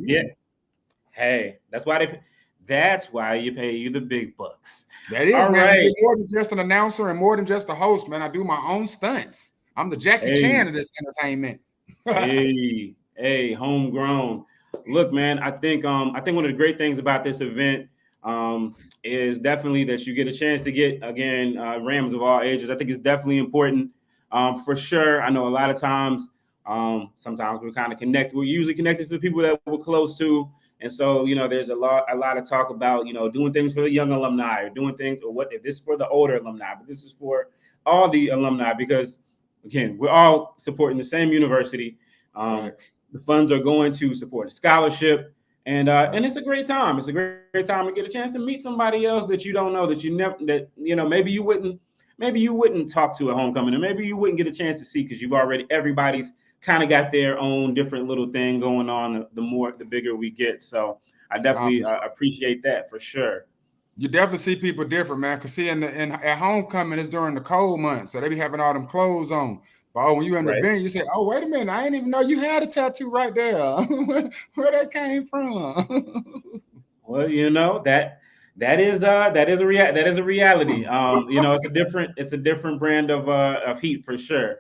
Yeah. Hey, that's why you pay you the big bucks. That is, All man. You right. get more than just an announcer and more than just a host, man. I do my own stunts. I'm the Jackie Chan Hey, of this entertainment. hey, homegrown. Look, man, I think one of the great things about this event is definitely that you get a chance to get again Rams of all ages. I think it's definitely important for sure. I know a lot of times, sometimes we're kind of connected. We're usually connected to the people that we're close to, and so there's a lot of talk about doing things for the young alumni or doing things or what if this is for the older alumni, but this is for all the alumni because again we're all supporting the same university. Right. The funds are going to support a scholarship, and Right. and it's a great time. It's a great time to get a chance to meet somebody else that you don't know that you never that maybe you wouldn't talk to at homecoming, and maybe you wouldn't get a chance to see because you've already everybody's kind of got their own different little thing going on. The bigger we get, so I Nah, definitely for sure. appreciate that for sure. You definitely see people different, man. Cause see, at homecoming it's during the cold months, so they be having all them clothes on. But when you in the Right. venue, you say, "Oh, wait a minute, I didn't even know you had a tattoo right there. Where that came from?" Well, that is a reality. It's a different brand of heat for sure.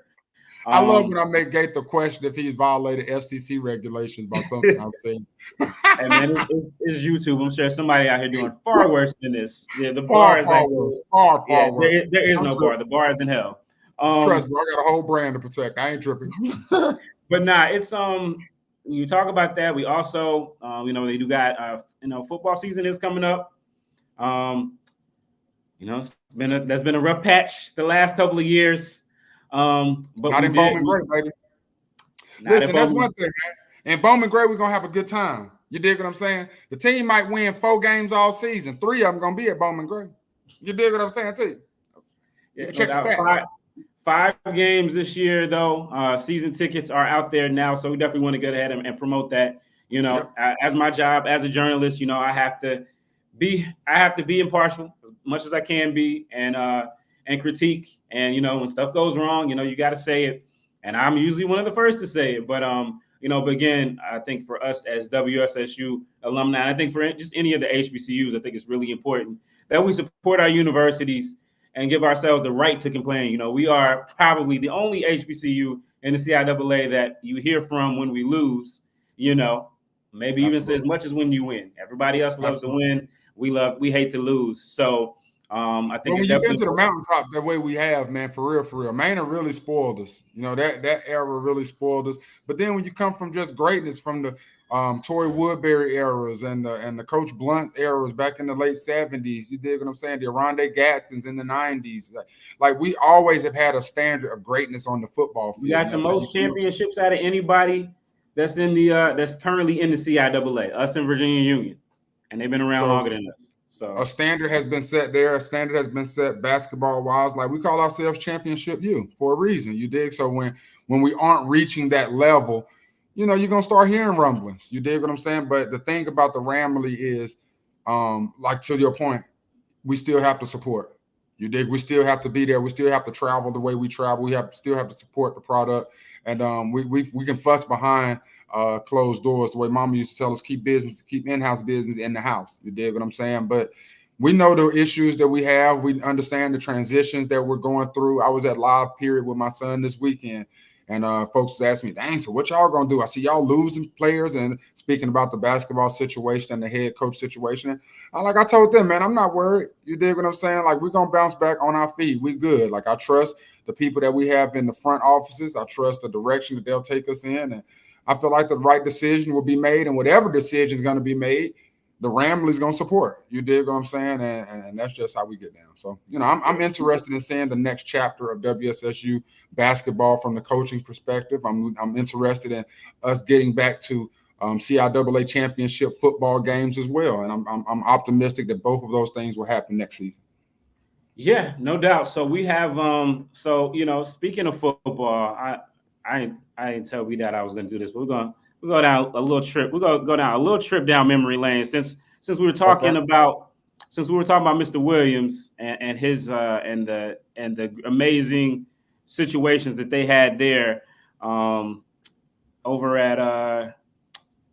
I love Um, when I make Gaither question if he's violated FCC regulations by something I've seen. and man, it's YouTube. I'm sure somebody out here doing far worse than this. Yeah, the Far, bar is far like, worse. Far, yeah, far worse. there is I'm no sure. bar. The bar is in hell. Trust Um, me, I got a whole brand to protect. I ain't tripping. but nah, it's when you talk about that, we also they do got football season is coming up. Um, that's been a rough patch the last couple of years. But Not we in did Bowman Gray, baby. not at Listen, that's Bowman. one thing, man. In Bowman Gray, we're gonna have a good time. You dig what I'm saying? The team might win 4 games all season. 3 of them gonna be at Bowman Gray. You dig what I'm saying, too? You Yeah, can no check the doubt. stats. Five games this year, though. Season tickets are out there now, so we definitely want to go ahead and promote that. Yep. As my job as a journalist, I have to be impartial as much as I can be, and critique. And when stuff goes wrong, you got to say it. And I'm usually one of the first to say it. But again, I think for us as WSSU alumni, and I think for just any of the HBCUs, I think it's really important that we support our universities and give ourselves the right to complain. We are probably the only HBCU in the CIAA that you hear from when we lose. You know, maybe even as Absolutely. much as when you win. Everybody else loves to Absolutely. win. We hate to lose. So I think Well, it's when you've been definitely to the important. mountaintop the way we have, man, for real, Mainer really spoiled us. That era really spoiled us. But then when you come from just greatness, from the Torrey Woodbury eras and the Coach Blunt eras back in the late '70s, you dig what I'm saying? The Aronde Gadsons in the '90s, like we always have had a standard of greatness on the football We field. You got know the what I'm saying? most championships out of anybody that's currently in the CIAA. Us in Virginia Union, and they've been around So longer than us. a So standard has been set there. A standard has been set basketball wise. Like we call ourselves Championship U for a reason. You dig? So when we aren't reaching that level, you're gonna start hearing rumblings. You dig what I'm saying? But the thing about the Ramley is, like to your point, we still have to support. You dig? We still have to be there. We still have to travel the way we travel. We still have to support the product, and we can fuss behind closed doors the way Mama used to tell us, keep in-house business in the house. You dig what I'm saying? But we know the issues that we have. We understand the transitions that we're going through. I was at live period with my son this weekend, and folks asked me, "Dang, so what y'all gonna do?" I see y'all losing players, and speaking about the basketball situation and the head coach situation. I told them, man, I'm not worried. You dig what I'm saying? Like, we're going to bounce back on our feet. We good. Like, I trust the people that we have in the front offices. I trust the direction that they'll take us in. And I feel like the right decision will be made. And whatever decision is going to be made, the Rambley's going to support. You dig what I'm saying? And that's just how we get down. So, I'm interested in seeing the next chapter of WSSU basketball from the coaching perspective. I'm interested in us getting back to CIAA championship football games as well, and I'm optimistic that both of those things will happen next season. yeah, no doubt. So we have speaking of football, I didn't tell we that I was gonna do this, but we go down a little trip. We're gonna go down a little trip down memory lane since we were Okay. talking about Mr. Williams and his and the amazing situations that they had there over at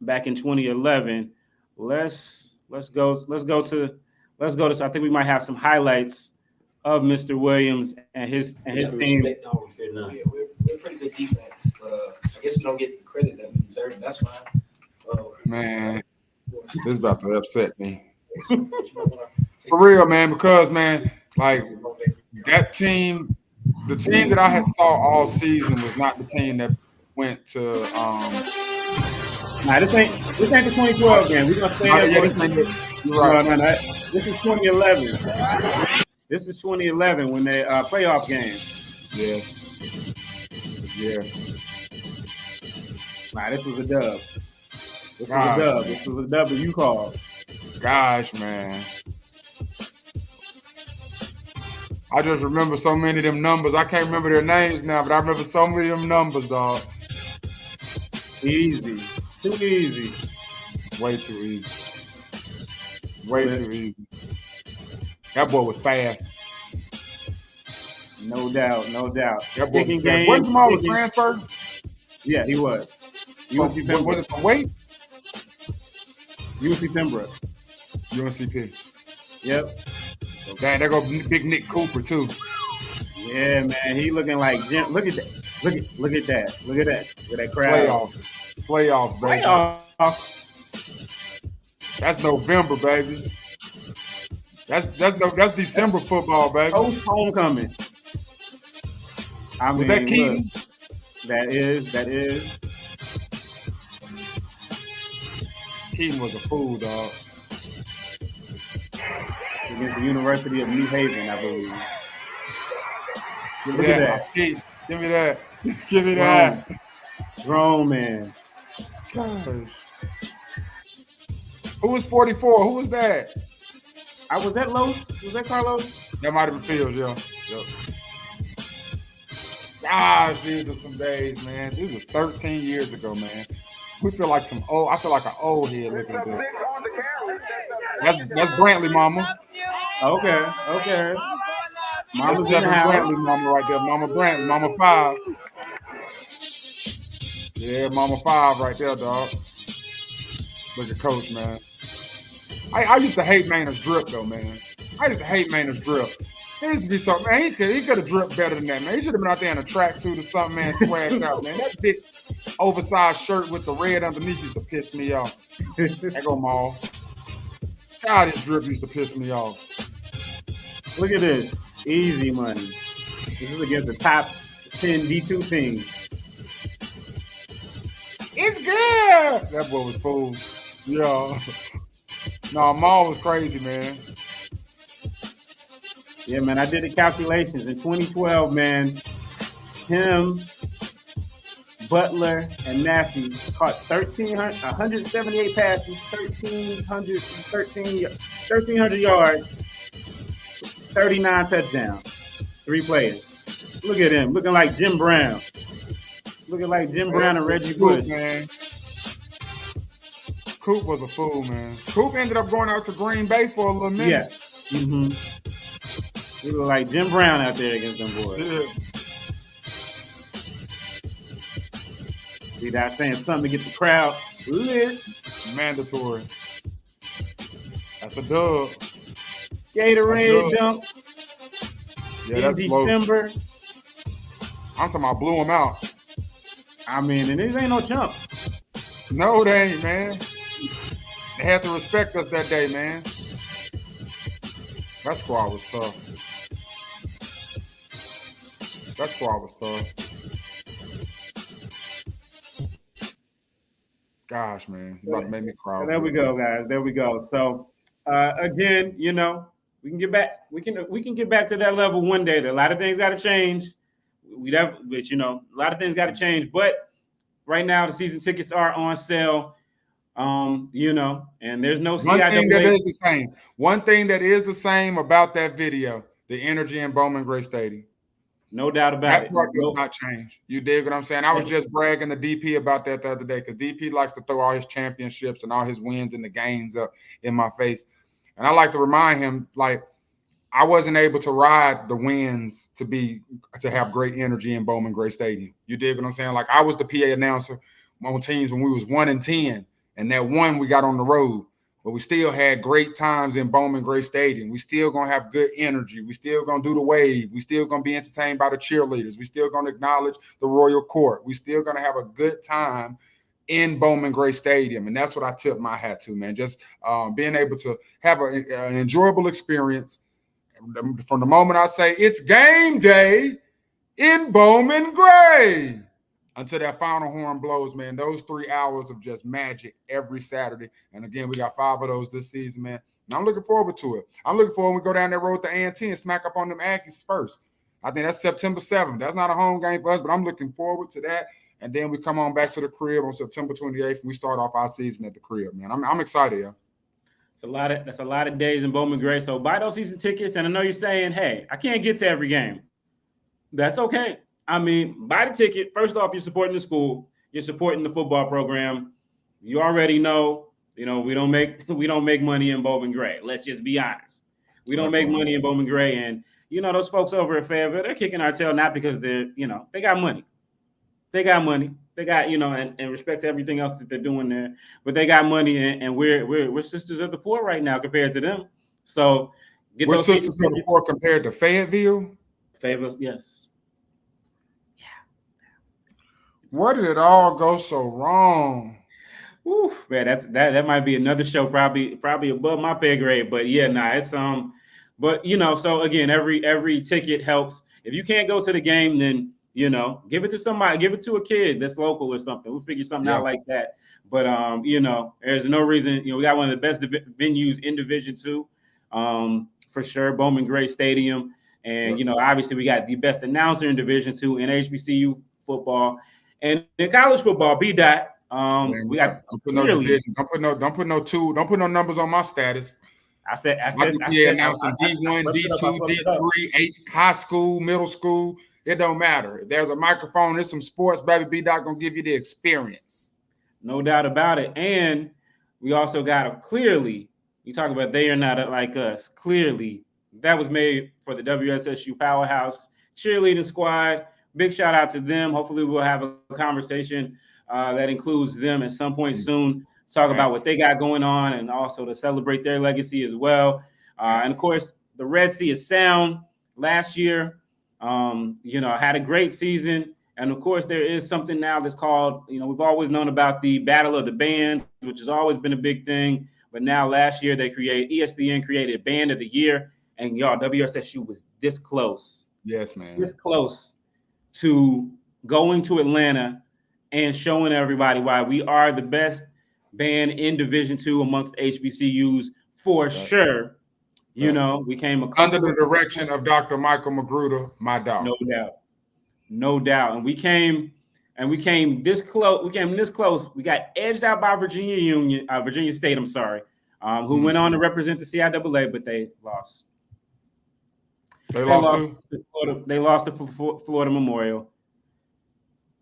back in 2011. Let's go to. I think we might have some highlights of Mr. Williams and his team. Respect, don't fear none. Yeah, we're pretty good defense, but I guess we don't get the credit that we deserve. That's fine. Man, this is about to upset me. For real, man, because, man, like, that team, the team that I had saw all season was not the team that went to Nah, this ain't the 2012 game. We're gonna stay you're right. No. This is 2011. This is 2011 when they playoff game. Yeah. Nah, this was a dub. This was a dub that you called. Gosh, man. I just remember so many of them numbers. I can't remember their names now, but I remember so many of them numbers, dog. Easy. Too easy. Way too easy. Too easy. That boy was fast. No doubt. That boy was fast. Wasn't Jamal transfer? Yeah, he was. Was it from Wait? UNC Pembroke. UNCP. Yep. Dang, there go Big Nick Cooper too. Yeah, man, he looking like Jim. Look at that. Look at that. Look at that crowd. Playoffs, baby. Playoffs. That's November, baby. That's December football, baby. Post homecoming. Was that Keaton? That is. Keaton was a fool, dog. Against the University of New Haven, I believe. Give me that. Give me that. Grown man. Gosh. Who was 44? Who was that? Was that Los? Was that Carlos? That might have been Fields, yeah. Yep. Gosh, these are some days, man. This was 13 years ago, man. I feel like an old head looking at that. That's Brantley, mama. Okay. Mama's in the house. Brantley, mama, right there. Mama Brantley, Mama 5. Yeah, Mama 5 right there, dog. Look at Coach, man. I used to hate Maynard's drip, though, man. I used to hate Maynard's drip. There used to be something, man. He could have dripped better than that, man. He should have been out there in a tracksuit or something, man, swagged out, man. That big oversized shirt with the red underneath used to piss me off. There go Maul. God, his drip used to piss me off. Look at this. Easy money. This is against the top 10 D2 team. It's good. That boy was fool. Yeah. No, Maul was crazy, man. Yeah, man, I did the calculations. In 2012, man, him, Butler, and Massey caught 178 passes, 1,300 yards, 39 touchdowns, 3 players. Look at him, looking like Jim Brown. Looking like Jim Brown and Reggie Bush. Man. Coop was a fool, man. Coop ended up going out to Green Bay for a little minute. Yeah. Mm-hmm. He looked like Jim Brown out there against them boys. Yeah. See that saying something to get the crowd lit. Mandatory. That's a dub. Gatorade dump. Yeah, in that's December. I'm talking about blew them out. I mean, and these ain't no chumps. No, they ain't, man. They had to respect us that day, man. That squad was tough. Gosh, man, you about to make me cry. So there we go, guys. There we go. So again, you know, we can get back. We can get back to that level one day. A lot of things got to change. But you know, a lot of things got to change. But right now, the season tickets are on sale. You know, and there's no One thing that is the same. One thing that is the same about that video, the energy in Bowman Gray Stadium. No doubt about it. That part does not change. You dig what I'm saying? I was just bragging to DP about that the other day because DP likes to throw all his championships and all his wins and the gains up in my face. And I like to remind him, like, I wasn't able to ride the wins to have great energy in Bowman Gray Stadium. You dig what I'm saying? Like, I was the PA announcer on teams when we was 1-10. and that one we got on the road. But we still had great times in Bowman Gray Stadium. We still gonna have good energy. We still gonna do the wave. We still gonna be entertained by the cheerleaders. We still gonna acknowledge the Royal Court. We still gonna have a good time in Bowman Gray Stadium, and that's what I tip my hat to, man. Just being able to have an enjoyable experience from the moment I say it's game day in Bowman Gray until that final horn blows, man. Those 3 hours of just magic every Saturday. And again, we got 5 of those this season, man. And I'm looking forward to it. I'm looking forward when we go down that road to A&T and smack up on them Aggies first. I think that's September 7th. That's not a home game for us, but I'm looking forward to that. And then we come on back to the crib on September 28th, and we start off our season at the crib, man. I'm excited, yeah. That's a lot of days in Bowman Gray. So buy those season tickets. And I know you're saying, hey, I can't get to every game. That's okay. I mean, buy the ticket. First off, you're supporting the school. You're supporting the football program. You already know, we don't make money in Bowman Gray. Let's just be honest. We don't make money in Bowman Gray. And, those folks over at Fayetteville, they're kicking our tail not because they're, they got money. They got money. They got, and respect to everything else that they're doing there. But they got money, and we're sisters of the poor right now compared to them. So we're sisters of the poor compared to Fayetteville? Fayetteville, yes. Where did it all go so wrong? Oof, man, that might be another show, probably above my pay grade. But yeah, it's but so again, every ticket helps. If you can't go to the game, then give it to somebody, give it to a kid that's local or something. We'll figure something out like that. But there's no reason. We got one of the best venues in Division II, for sure, Bowman Gray Stadium, and obviously we got the best announcer in Division II in HBCU football. And in college football, Daht, we got don't put no division. Don't put no numbers on my status. I said announcing D1, D2, D3, high school, middle school. It don't matter. If there's a microphone, there's some sports, baby. Daht gonna give you the experience. No doubt about it. And we also got clearly. You talk about they are not like us. Clearly, that was made for the WSSU Powerhouse cheerleading squad. Big shout out to them. Hopefully we'll have a conversation that includes them at some point soon. Talk about what they got going on and also to celebrate their legacy as well. And of course, the Red Sea is sound. Last year, had a great season. And of course, there is something now that's called, we've always known about the Battle of the Bands, which has always been a big thing. But now last year ESPN created Band of the Year. And y'all, WSSU was this close. Yes, man. This close to going to Atlanta and showing everybody why we are the best band in Division II amongst HBCUs for sure. We came under the direction of Dr. Michael Magruder, my dog. No doubt. And we came this close. We got edged out by Virginia State, who went on to represent the CIAA, but they lost. They lost to Florida Memorial,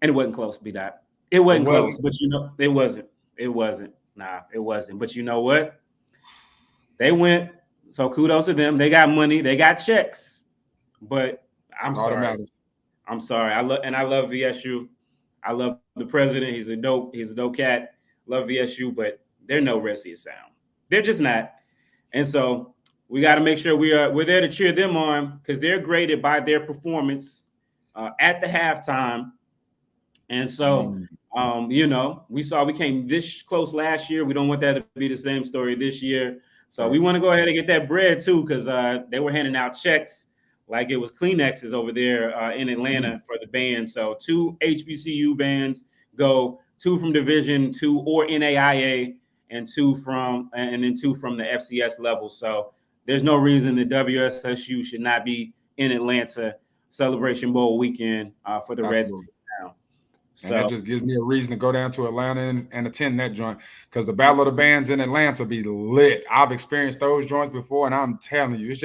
and it wasn't close. Daht. It wasn't close, but it wasn't. It wasn't. Nah, it wasn't. But you know what? They went. So kudos to them. They got money. They got checks. But I'm sorry. I love VSU. I love the president. He's a dope cat. Love VSU, but they're no Red Sea sound. They're just not. And so we got to make sure we're there to cheer them on because they're graded by their performance at the halftime. And so, we came this close last year. We don't want that to be the same story this year. So we want to go ahead and get that bread too because they were handing out checks like it was Kleenexes over there in Atlanta for the band. So 2 HBCU bands go, 2 from Division II or NAIA, and 2 from the FCS level. So there's no reason that WSSU should not be in Atlanta Celebration Bowl weekend for the Reds. And that just gives me a reason to go down to Atlanta and attend that joint because the Battle of the Bands in Atlanta be lit. I've experienced those joints before, and I'm telling you, it's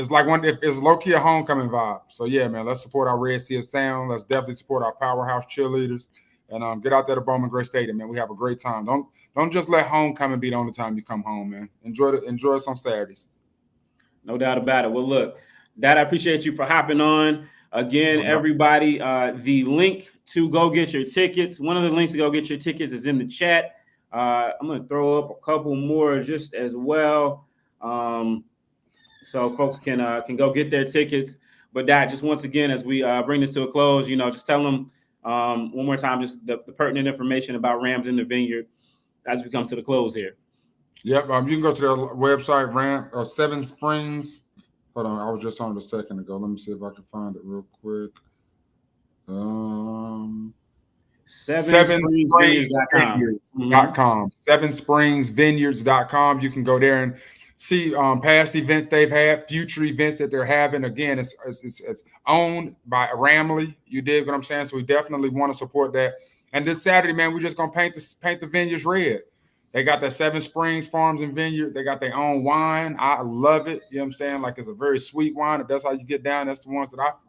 like it's low-key a homecoming vibe. So yeah, man, let's support our Red Sea of Sound. Let's definitely support our powerhouse cheerleaders and get out there to Bowman Gray Stadium, man. We have a great time. Don't just let homecoming be the only time you come home, man. Enjoy us on Saturdays. No doubt about it. Well, look, Daht, I appreciate you for hopping on. Again, everybody, the link to go get your tickets, one of the links to go get your tickets is in the chat. I'm going to throw up a couple more just as well, so folks can go get their tickets. But that just once again, as we bring this to a close, just tell them one more time just the pertinent information about Rams in the Vineyard as we come to the close here. Yep. You can go to their website, Seven Springs. Hold on, I was just on it a second ago. Let me see if I can find it real quick. SevenSpringsVineyards.com. SevenSpringsVineyards.com. You can go there and see past events they've had, future events that they're having. Again, it's owned by Ramley. You dig what I'm saying? So we definitely want to support that. And this Saturday, man, we're just gonna paint the vineyards red. They got that Seven Springs Farms and Vineyard. They got their own wine. I love it. You know what I'm saying? Like, it's a very sweet wine. If that's how you get down, that's the ones that's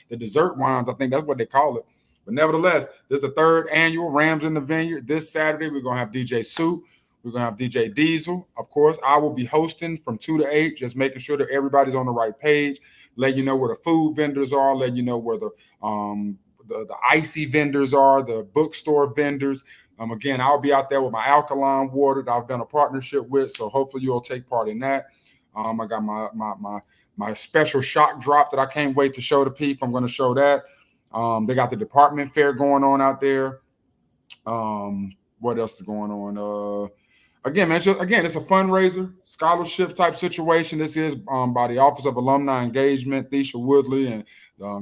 the dessert wines. I think that's what they call it. But nevertheless, this is the 3rd annual Rams in the Vineyard. This Saturday, we're going to have DJ Soup. We're going to have DJ Diesel. Of course, I will be hosting from 2 to 8, just making sure that everybody's on the right page, letting you know where the food vendors are, letting you know where the icy vendors are, the bookstore vendors. Again, I'll be out there with my alkaline water that I've done a partnership with, so hopefully you'll take part in that. I got my special shock drop that I can't wait to show the people. I'm going to show that. They got the department fair going on out there. What else is going on? Again, man, it's a fundraiser, scholarship type situation. This is by the Office of Alumni Engagement, Thesha Woodley and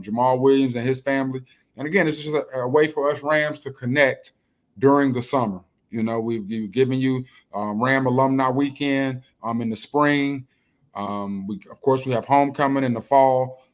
Jamal Williams and his family. And again, it's just a way for us Rams to connect during the summer. We've given you Ram Alumni Weekend in the spring. Of course, we have homecoming in the fall.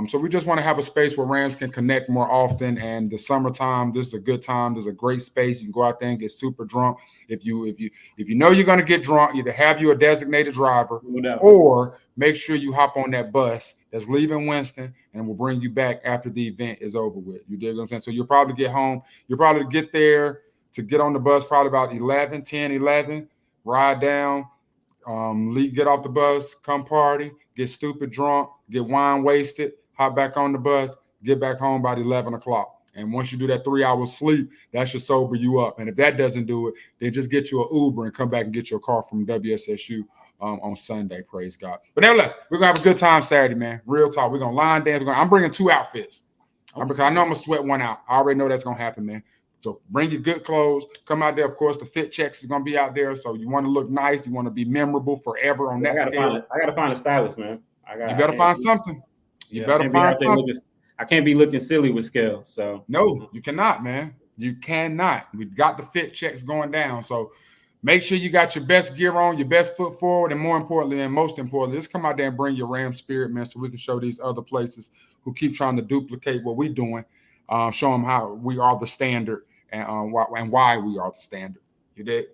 So we just want to have a space where Rams can connect more often. And the summertime, this is a good time. There's a great space. You can go out there and get super drunk. If you know you're going to get drunk, either have you a designated driver or make sure you hop on that bus that's leaving Winston and will bring you back after the event is over with. You dig what I'm saying? So you'll probably get home. You'll probably get there to get on the bus probably about 11, ride down, get off the bus, come party, get stupid drunk, get wine wasted, hop back on the bus, get back home by 11 o'clock. And once you do that 3 hours sleep, that should sober you up. And if that doesn't do it, then just get you an Uber and come back and get your car from WSSU on Sunday. Praise God. But nevertheless, we're going to have a good time Saturday, man. Real talk. We're going to line dance. I'm bringing 2 outfits. Because I know I'm going to sweat one out. I already know that's going to happen, man. So bring your good clothes. Come out there. Of course, the fit checks is going to be out there. So you want to look nice. You want to be memorable forever on that scale. I got to find a stylist, man. You better find something. I can't be looking silly with scales. So no, you cannot, man. You cannot. We've got the fit checks going down. So make sure you got your best gear on, your best foot forward, and more importantly, and most importantly, just come out there and bring your Ram spirit, man, so we can show these other places who keep trying to duplicate what we're doing. Show them how we are the standard and why we are the standard. You did.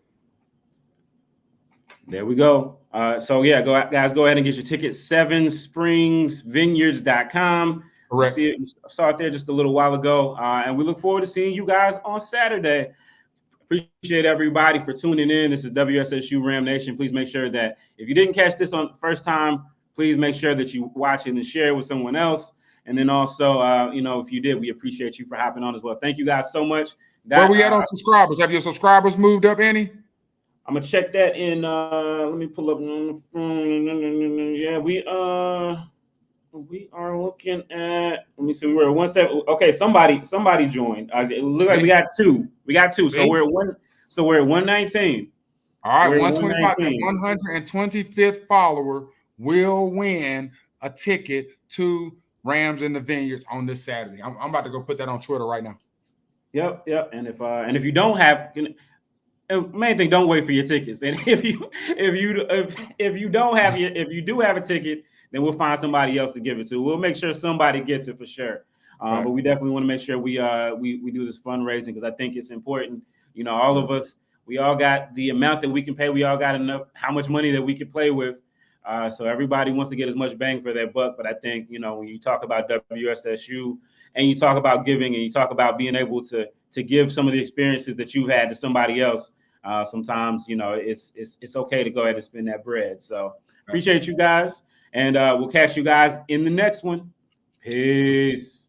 There we go. So yeah, guys, go ahead and get your tickets. SevenSpringsVineyards.com. Correct. I saw it there just a little while ago, and we look forward to seeing you guys on Saturday. Appreciate everybody for tuning in. This is WSSU Ram Nation. Please make sure that if you didn't catch this on the first time, please make sure that you watch it and share it with someone else. And then also, if you did, we appreciate you for hopping on as well. Thank you guys so much. Where we at on subscribers? Have your subscribers moved up any? I'm gonna check that in. Let me pull up on the phone. Yeah, we are looking at. Let me see. We were at 17. Okay, somebody joined. It looks like we got two. See? So we're at one. So we're at 119. All right, 125. The 125th follower will win a ticket to Rams in the Vineyards on this Saturday. I'm about to go put that on Twitter right now. Yep. And if you don't have, main thing, don't wait for your tickets. And if you do have a ticket, then we'll find somebody else to give it to. We'll make sure somebody gets it for sure. Right. But we definitely want to make sure we do this fundraising because I think it's important. All of us, we all got the amount that we can pay. We all got enough, how much money that we can play with. So everybody wants to get as much bang for their buck. But I think, when you talk about WSSU and you talk about giving and you talk about being able to give some of the experiences that you've had to somebody else, sometimes, it's okay to go ahead and spend that bread. So appreciate you guys. And we'll catch you guys in the next one. Peace.